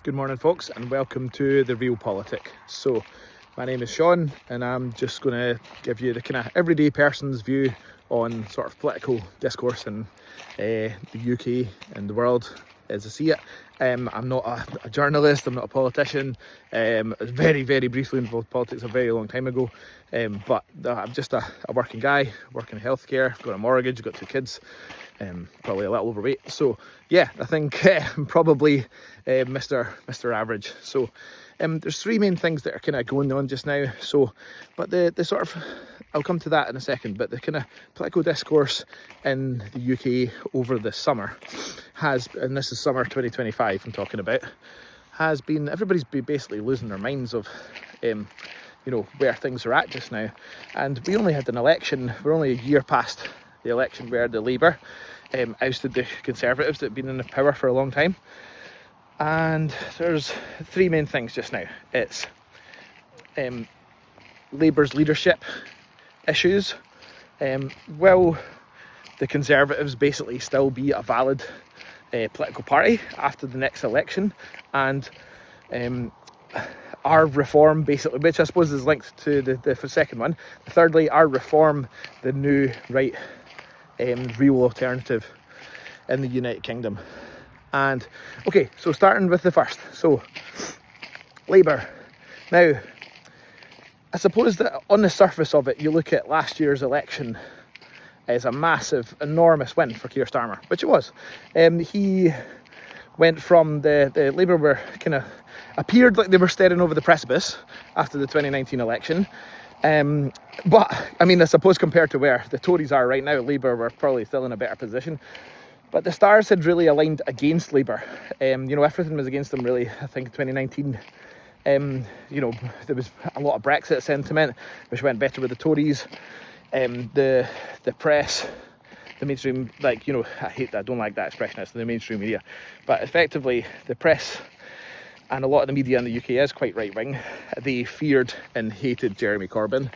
Good morning, folks, and welcome to The Real Politic. So, my name is Sean, and I'm just going to give you the kind of everyday person's view on sort of political discourse in the UK and the world as I see it. I'm not a journalist, I'm not a politician. I was very, very briefly involved in politics a very long time ago, but I'm just a working guy, working in healthcare, got a mortgage, got 2 kids, probably a little overweight. So yeah, I think I'm probably Mr. Average. So there's 3 main things that are kind of going on just now. So, but the sort of, I'll come to that in a second, but the kind of political discourse in the UK over the summer has, and this is summer 2025 I'm talking about, has been, everybody's been basically losing their minds of where things are at just now. And we only had an election, we're only a year past the election where the Labour ousted the Conservatives that have been in the power for a long time. And there's 3 main things just now. It's Labour's leadership issues. Will the Conservatives basically still be a valid political party after the next election? And our reform, basically, which I suppose is linked to the second one. Thirdly, our reform, the new right real alternative in the United Kingdom. And okay, so starting with the first, so Labour. Now, I suppose that on the surface of it, you look at last year's election as a massive, enormous win for Keir Starmer, which it was. He went from the Labour were kind of appeared like they were staring over the precipice after the 2019 election. But I mean, I suppose compared to where the Tories are right now, Labour were probably still in a better position. But the stars had really aligned against Labour. Everything was against them really. I think 2019, there was a lot of Brexit sentiment, which went better with the Tories. The press, the mainstream, I don't like that expression, it's the mainstream media. But effectively, the press and a lot of the media in the UK is quite right-wing. They feared and hated Jeremy Corbyn,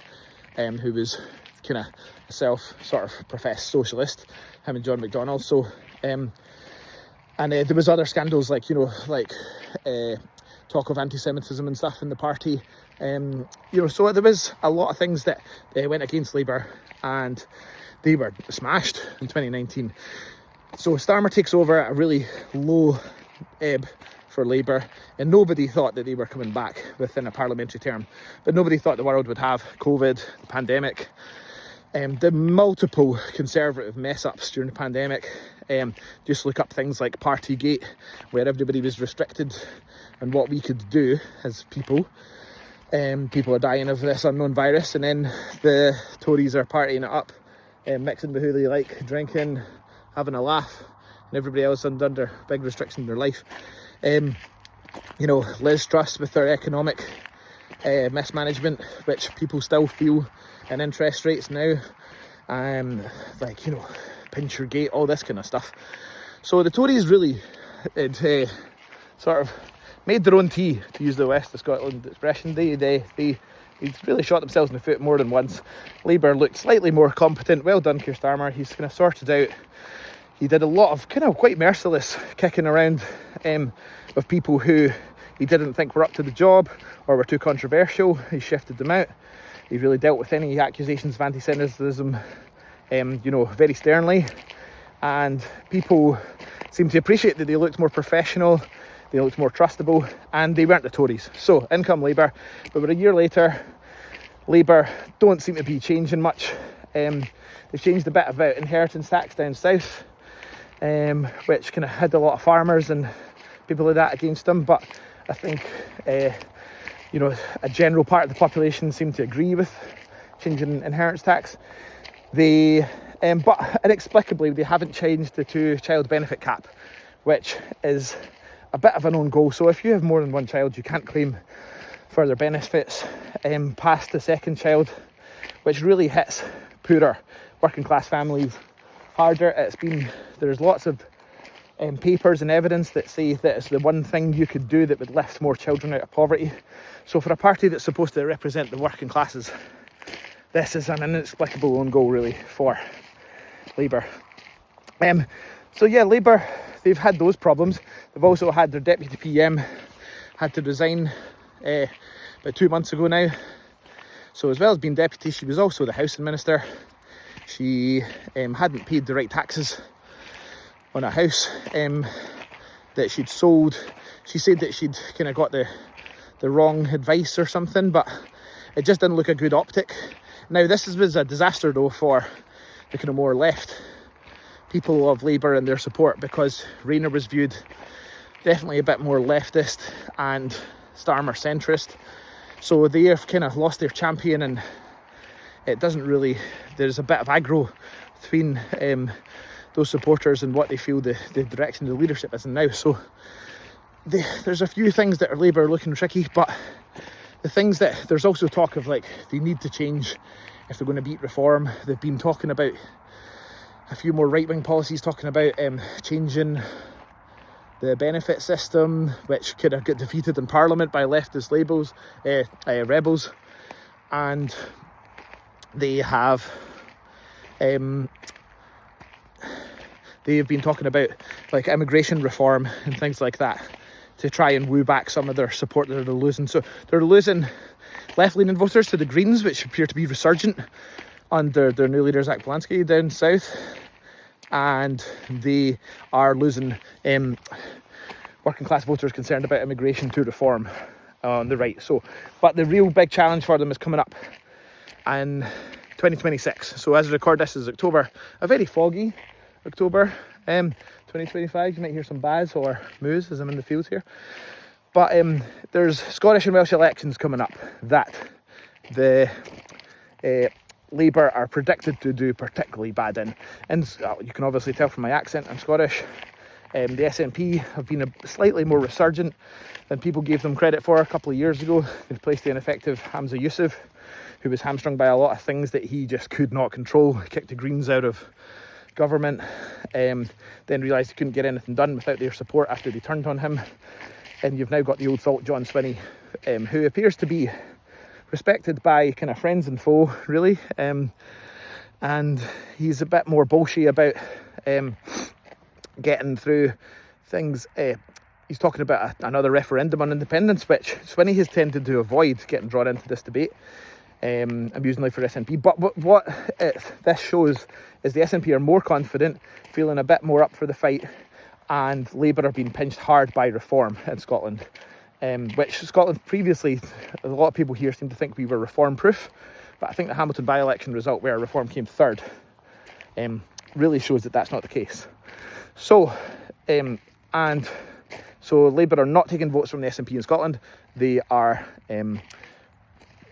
who was kind of a self-professed socialist, him and John McDonnell. So, and there was other scandals like talk of anti-Semitism and stuff in the party. So there was a lot of things that went against Labour, and they were smashed in 2019. So Starmer takes over at a really low ebb for Labour, and nobody thought that they were coming back within a parliamentary term. But nobody thought the world would have COVID, the pandemic, the multiple Conservative mess-ups during the pandemic. Just look up things like Partygate, where everybody was restricted and what we could do as people. People are dying of this unknown virus, and then the Tories are partying it up, mixing with who they like, drinking, having a laugh, and everybody else under big restriction in their life. Liz Truss with their economic mismanagement, which people still feel in interest rates now, Pinchergate, all this kind of stuff. So the Tories really sort of made their own tea, to use the West of Scotland expression. They really shot themselves in the foot more than once. Labour looked slightly more competent. Well done, Keir Starmer. He's kind of sorted out. He did a lot of kind of quite merciless kicking around of people who he didn't think were up to the job or were too controversial. He shifted them out. He really dealt with any accusations of anti-Semitism, very sternly. And people seemed to appreciate that they looked more professional, they looked more trustable, and they weren't the Tories. So, in come Labour. But we're a year later, Labour don't seem to be changing much. They've changed a bit about inheritance tax down south, which kind of had a lot of farmers and people like that against them. But I think, a general part of the population seemed to agree with changing inheritance tax. But inexplicably, they haven't changed the 2-child benefit cap, which is a bit of an own goal. So if you have more than 1 child, you can't claim further benefits past the 2nd child, which really hits poorer working class families harder. There's lots of papers and evidence that say that it's the one thing you could do that would lift more children out of poverty. So for a party that's supposed to represent the working classes, this is an inexplicable own goal really for Labour. So yeah, Labour, they've had those problems. They've also had their deputy PM had to resign about 2 months ago now. So as well as being deputy, she was also the housing minister. She hadn't paid the right taxes on a house that she'd sold. She said that she'd kind of got the wrong advice or something, but it just didn't look a good optic. Now this was a disaster though for the kind of more left people of Labour and their support, because Rayner was viewed definitely a bit more leftist and Starmer centrist. So they have kind of lost their champion, and it doesn't really, there's a bit of aggro between those supporters and what they feel the direction of the leadership is now. So there's a few things that are Labour looking tricky, but the things that there's also talk of, like, they need to change if they're going to beat reform. They've been talking about a few more right-wing policies, talking about changing the benefit system, which could have got defeated in Parliament by leftist rebels, and they have been talking about like immigration reform and things like that to try and woo back some of their support that they're losing. So they're losing left-leaning voters to the Greens, which appear to be resurgent under their new leader Zach Polanski down south, and they are losing working class voters concerned about immigration to reform on the right. So, but the real big challenge for them is coming up in 2026. So as I record this is October, a very foggy October 2025. You might hear some ba's or moos as I'm in the fields here. But there's Scottish and Welsh elections coming up that the Labour are predicted to do particularly bad in. And you can obviously tell from my accent, I'm Scottish. The SNP have been slightly more resurgent than people gave them credit for a couple of years ago. They replaced the ineffective Hamza Yusuf, who was hamstrung by a lot of things that he just could not control. He kicked the Greens out of government, then realised he couldn't get anything done without their support after they turned on him. And you've now got the old salt John Swinney, who appears to be respected by kind of friends and foe, really. And he's a bit more bolshy about getting through things. He's talking about another referendum on independence, which Swinney has tended to avoid getting drawn into this debate, amusingly for SNP. But what this shows is the SNP are more confident, feeling a bit more up for the fight, and Labour are being pinched hard by reform in Scotland, which Scotland previously, a lot of people here seem to think we were reform proof, but I think the Hamilton by-election result where reform came third really shows that that's not the case. So Labour are not taking votes from the SNP in Scotland. They are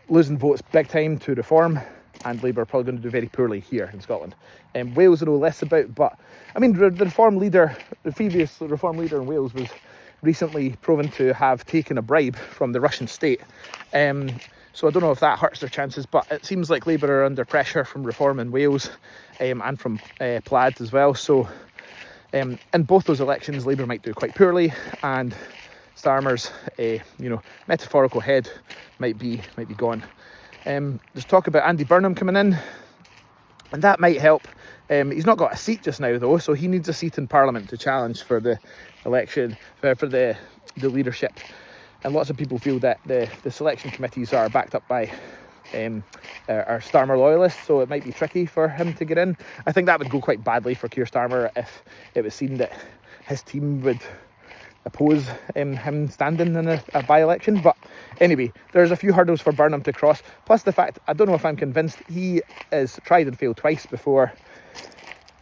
losing votes big time to reform, and Labour are probably going to do very poorly here in Scotland. Wales I know less about, but I mean the previous reform leader in Wales was recently proven to have taken a bribe from the Russian state. So I don't know if that hurts their chances, but it seems like Labour are under pressure from reform in Wales and from Plaid as well. So in both those elections, Labour might do quite poorly, and Starmer's metaphorical head might be gone. There's talk about Andy Burnham coming in, and that might help. He's not got a seat just now though, so he needs a seat in Parliament to challenge for the election, for the leadership. And lots of people feel that the selection committees are backed up by are Starmer loyalists, so it might be tricky for him to get in. I think that would go quite badly for Keir Starmer if it was seen that his team would oppose him standing in a by-election. But anyway, there's a few hurdles for Burnham to cross, plus the fact, I don't know if I'm convinced, he is tried and failed twice before,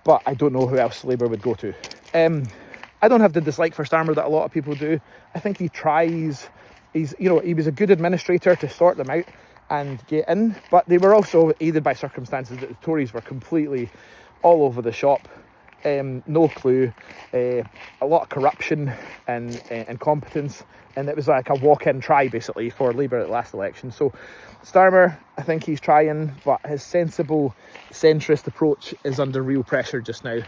but I don't know who else Labour would go to. I don't have the dislike for Starmer that a lot of people do. I think he tries, he was a good administrator to sort them out and get in, but they were also aided by circumstances that the Tories were completely all over the shop. No clue, a lot of corruption and incompetence, and it was like a walk-in try basically for Labour at the last election. So Starmer, I think he's trying, but his sensible centrist approach is under real pressure just now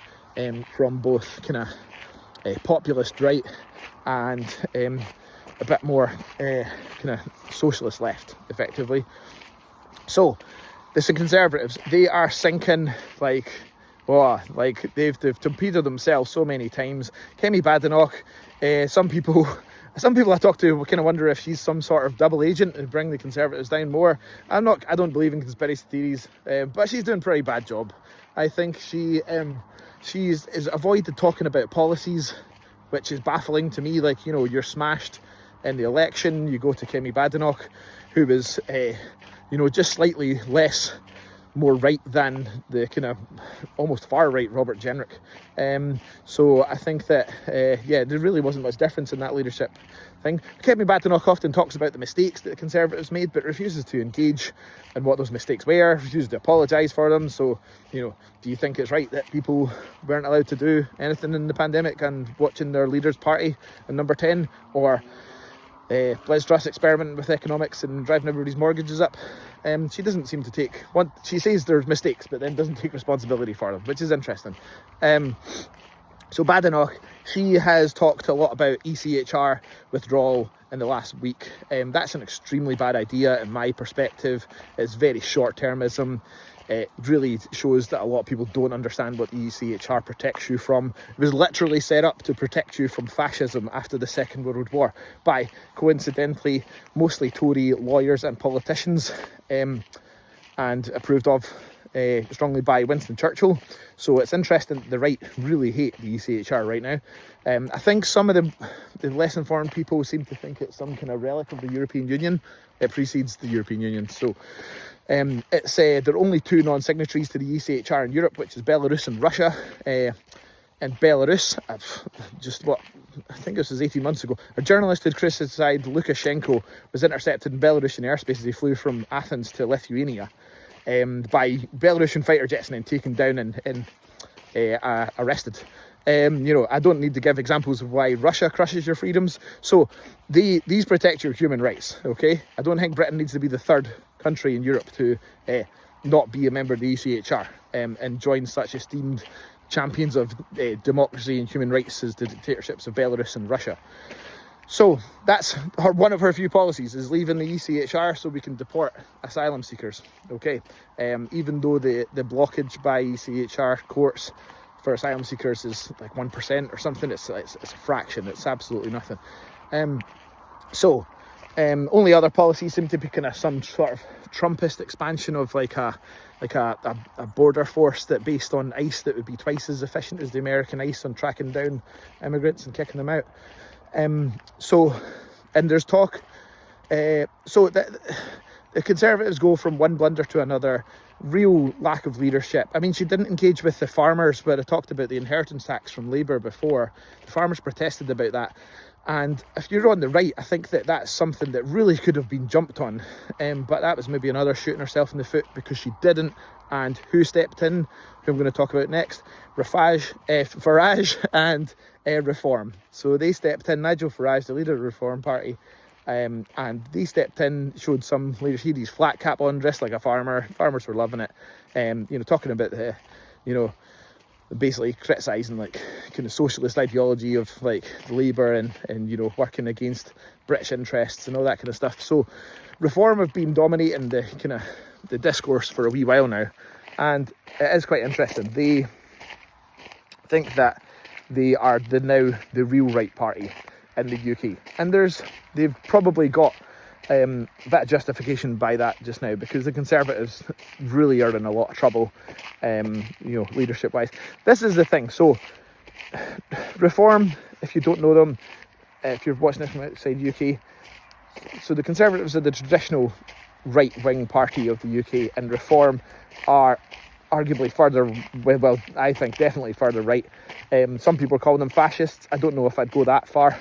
from both kind of populist right and a bit more kind of socialist left, effectively. So the Conservatives, they are sinking like they've torpedoed themselves so many times. Kemi Badenoch, some people Some people I talk to will kind of wonder if she's some sort of double agent to bring the Conservatives down more. I don't believe in conspiracy theories, but she's doing a pretty bad job. I think she's avoided talking about policies, which is baffling to me. Like, you're smashed in the election, you go to Kemi Badenoch, who was, just slightly more right than the kind of almost far right Robert Jenrick. So I think that, there really wasn't much difference in that leadership thing. Kemi Badenoch often talks about the mistakes that the Conservatives made, but refuses to engage in what those mistakes were, refuses to apologise for them. So, do you think it's right that people weren't allowed to do anything in the pandemic and watching their leader's party in number 10, or Liz Truss experimenting with economics and driving everybody's mortgages up? She doesn't seem to take one. She says there's mistakes, but then doesn't take responsibility for them, which is interesting. So Badenoch, she has talked a lot about ECHR withdrawal in the last week. That's an extremely bad idea in my perspective. It's very short-termism. It really shows that a lot of people don't understand what the ECHR protects you from. It was literally set up to protect you from fascism after the Second World War by, coincidentally, mostly Tory lawyers and politicians, and approved of strongly by Winston Churchill. So it's interesting that the right really hate the ECHR right now. I think some of the less informed people seem to think it's some kind of relic of the European Union. It precedes the European Union. So it's there are only two non-signatories to the ECHR in Europe, which is Belarus and Russia. And Belarus, I think this was 18 months ago, a journalist who criticised Lukashenko was intercepted in Belarusian airspace as he flew from Athens to Lithuania by Belarusian fighter jets and then taken down and arrested. I don't need to give examples of why Russia crushes your freedoms. So these protect your human rights, okay? I don't think Britain needs to be the third country in Europe to not be a member of the ECHR and join such esteemed champions of democracy and human rights as the dictatorships of Belarus and Russia. So that's one of her few policies, is leaving the ECHR so we can deport asylum seekers, okay? Even though the blockage by ECHR courts for asylum seekers is like 1% or something, it's a fraction, it's absolutely nothing. Only other policies seem to be kind of some sort of Trumpist expansion of like a border force that based on ICE that would be twice as efficient as the American ICE on tracking down immigrants and kicking them out. And there's talk, so that the Conservatives go from one blunder to another, real lack of leadership. I mean, she didn't engage with the farmers, but I talked about the inheritance tax from Labour before. The farmers protested about that. And if you're on the right, I think that that's something that really could have been jumped on. But that was maybe another shooting herself in the foot because she didn't. And who stepped in, who I'm going to talk about next? Farage and Reform. So they stepped in, Nigel Farage, the leader of the Reform Party, and they stepped in, showed some leadership. He had his flat cap on, dressed like a farmer. Farmers were loving it. Talking about the, basically criticising like kind of socialist ideology of like Labour and working against British interests and all that kind of stuff. So Reform have been dominating the kind of the discourse for a wee while now, and it is quite interesting. They think that they are now the real right party in the UK, and they've probably got a bit of justification by that just now, because the Conservatives really are in a lot of trouble, leadership wise. This is the thing. So Reform, if you don't know them, if you're watching this from outside UK, so the Conservatives are the traditional right-wing party of the UK, and Reform are arguably further, well, I think definitely further right. Some people call them fascists. I don't know if I'd go that far.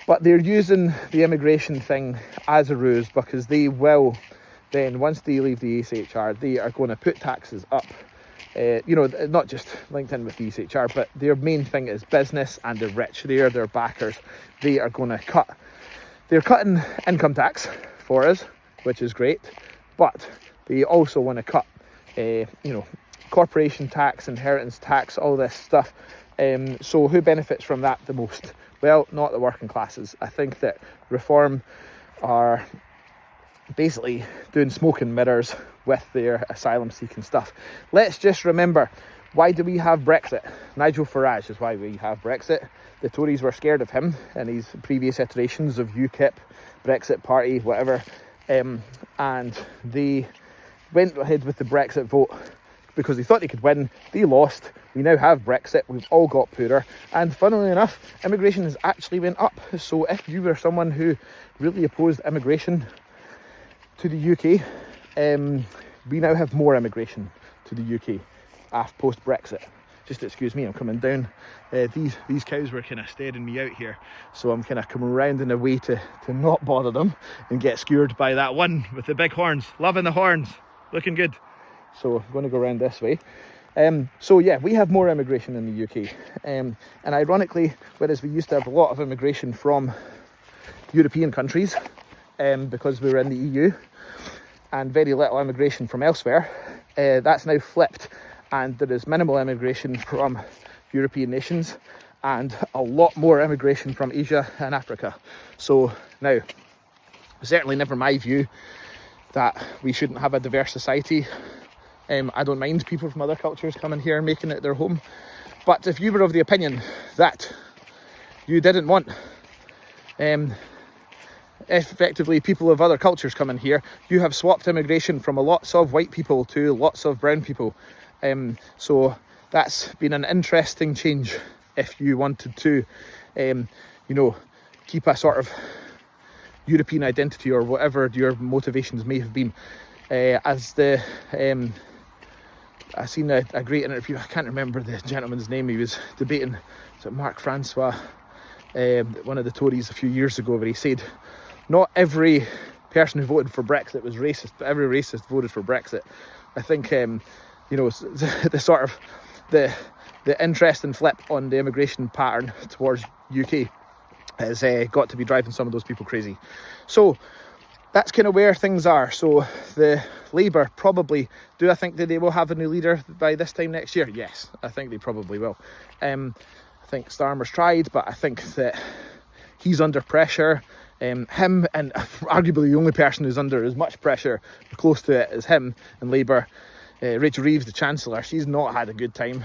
But they're using the immigration thing as a ruse, because they will then, once they leave the ECHR, they are going to put taxes up. Not just linked in with the ECHR, but their main thing is business and the rich. They are their backers. They are going to cut. They're cutting income tax for us, which is great. But they also want to cut, corporation tax, inheritance tax, all this stuff. So who benefits from that the most? Well, not the working classes. I think that Reform are basically doing smoke and mirrors with their asylum seeking stuff. Let's just remember Why do we have Brexit? Nigel Farage is why we have Brexit. The Tories were scared of him in his previous iterations of UKIP, Brexit Party, whatever. And they went ahead with the Brexit vote because they thought they could win. They lost. We now have Brexit. We've all got poorer. And funnily enough, immigration has actually went up. So if you were someone who really opposed immigration to the UK, we now have more immigration to the UK after post-Brexit. Just excuse me, I'm coming down. These cows were kind of staring me out here, so I'm kind of coming around in a way to not bother them and get skewered by that one with the big horns. Loving the horns, looking good. So I'm going to go around this way. So yeah, we have more immigration in the UK. And ironically, whereas we used to have a lot of immigration from European countries, because we were in the EU, and very little immigration from elsewhere, that's now flipped. And there is minimal immigration from European nations and a lot more immigration from Asia and Africa. So now, certainly never my view that we shouldn't have a diverse society. I don't mind people from other cultures coming here and making it their home. But if you were of the opinion that you didn't want effectively people of other cultures coming here, you have swapped immigration from lots of white people to lots of brown people. So that's been an interesting change if you wanted to, keep a sort of European identity or whatever your motivations may have been. I seen a great interview, I can't remember the gentleman's name, he was debating, was it Mark Francois, one of the Tories a few years ago, where he said, not every person who voted for Brexit was racist, but every racist voted for Brexit. I think, the sort of the interesting flip on the immigration pattern towards UK has got to be driving some of those people crazy. So that's kind of where things are. So the Labour probably, do I think that they will have a new leader by this time next year? Yes, I think they probably will. I think Starmer's tried, but I think that he's under pressure. Him, and arguably the only person who's under as much pressure, close to it, is him and Labour. Rachel Reeves, the Chancellor, she's not had a good time.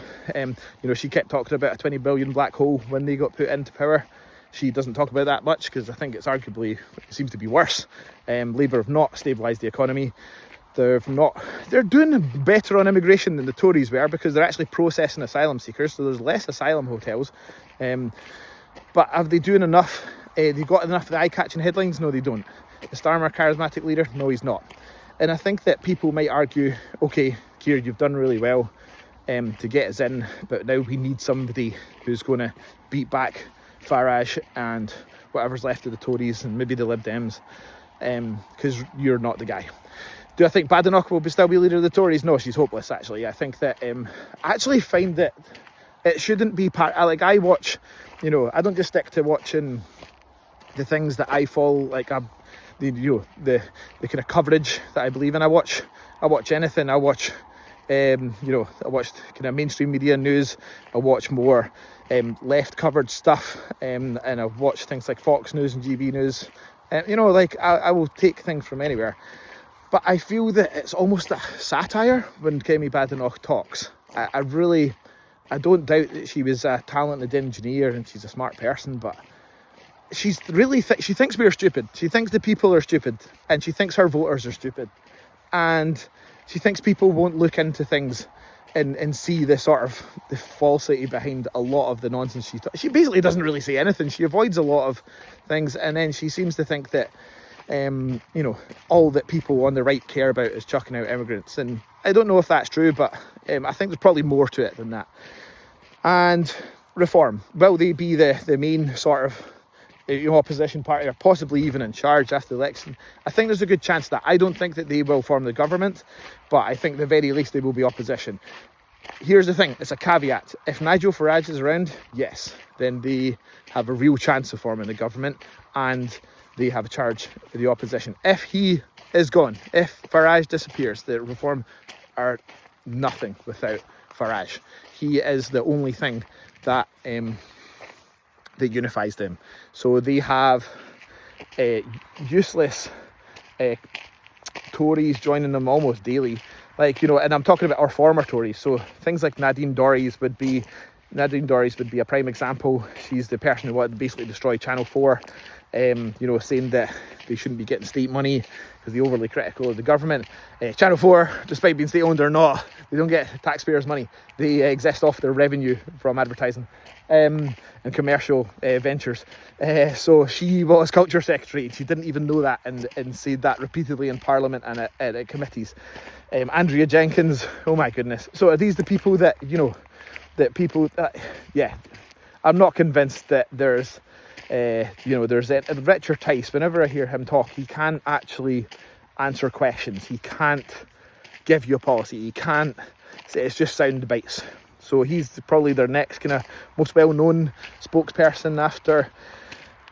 She kept talking about a 20 billion black hole when they got put into power. She doesn't talk about that much because I think it seems to be worse. Labour have not stabilised the economy. They're doing better on immigration than the Tories were because they're actually processing asylum seekers, so there's less asylum hotels. But are they doing enough? They got enough of the eye-catching headlines? No, they don't. Is Starmer a charismatic leader? No, he's not. And I think that people might argue, okay, Keir, you've done really well to get us in, but now we need somebody who's going to beat back Farage and whatever's left of the Tories and maybe the Lib Dems, because you're not the guy. Do I think Badenoch will still be leader of the Tories? No, she's hopeless, actually. I think that I actually find that it shouldn't be I watch, I don't just stick to watching the things that I follow, the kind of coverage that I believe in. I watch anything. I watch I watch kind of mainstream media news. I watch more left covered stuff, and I watch things like Fox News and GB News. I will take things from anywhere, but I feel that it's almost a satire when Kemi Badenoch talks. I don't doubt that she was a talented engineer and she's a smart person, but she's really she thinks we're stupid. She thinks the people are stupid, and she thinks her voters are stupid, and she thinks people won't look into things and see the sort of the falsity behind a lot of the nonsense she basically doesn't really say anything. She avoids a lot of things, and then she seems to think that all that people on the right care about is chucking out immigrants, and I don't know if that's true, but I think there's probably more to it than that. And reform, will they be the main sort of opposition party, or possibly even in charge after the election? I think there's a good chance that. I don't think that they will form the government, but I think at the very least they will be opposition. Here's the thing, it's a caveat. If Nigel Farage is around, yes, then they have a real chance of forming the government and they have a charge of the opposition. If he is gone, if Farage disappears, the reform are nothing without Farage. He is the only thing that that unifies them. So they have useless Tories joining them almost daily, Like, you know, and I'm talking about our former Tories. So things like Nadine Dorries would be a prime example. She's the person who wanted to basically destroy Channel 4, you know, saying that they shouldn't be getting state money because they're overly critical of the government. Channel 4, despite being state owned or not, they don't get taxpayers' money. They exist off their revenue from advertising and commercial ventures. So she was culture secretary. She didn't even know that, and said that repeatedly in Parliament and at committees. Andrea Jenkins, oh my goodness. So are these the people that, you know, yeah, I'm not convinced that there's there's Richard Tice. Whenever I hear him talk, he can't actually answer questions. He can't give you a policy. He can't. It's just sound bites. So he's probably their next kind of most well-known spokesperson after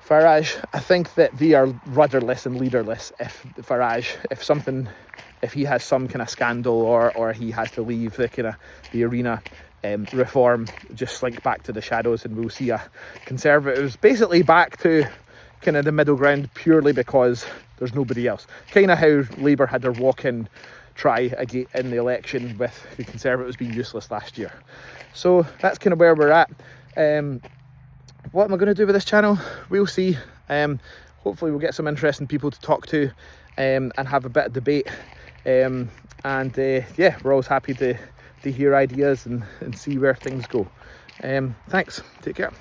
Farage. I think that they are rudderless and leaderless. If he has some kind of scandal or he has to leave the arena, Reform just slink back to the shadows, and we'll see a Conservatives basically back to kind of the middle ground purely because there's nobody else. Kind of how Labour had their walk-in try again in the election with the Conservatives being useless last year. So that's kind of where we're at. What am I going to do with this channel? We'll see. Hopefully we'll get some interesting people to talk to and have a bit of debate. Yeah, we're always happy to hear ideas and see where things go. Thanks. Take care.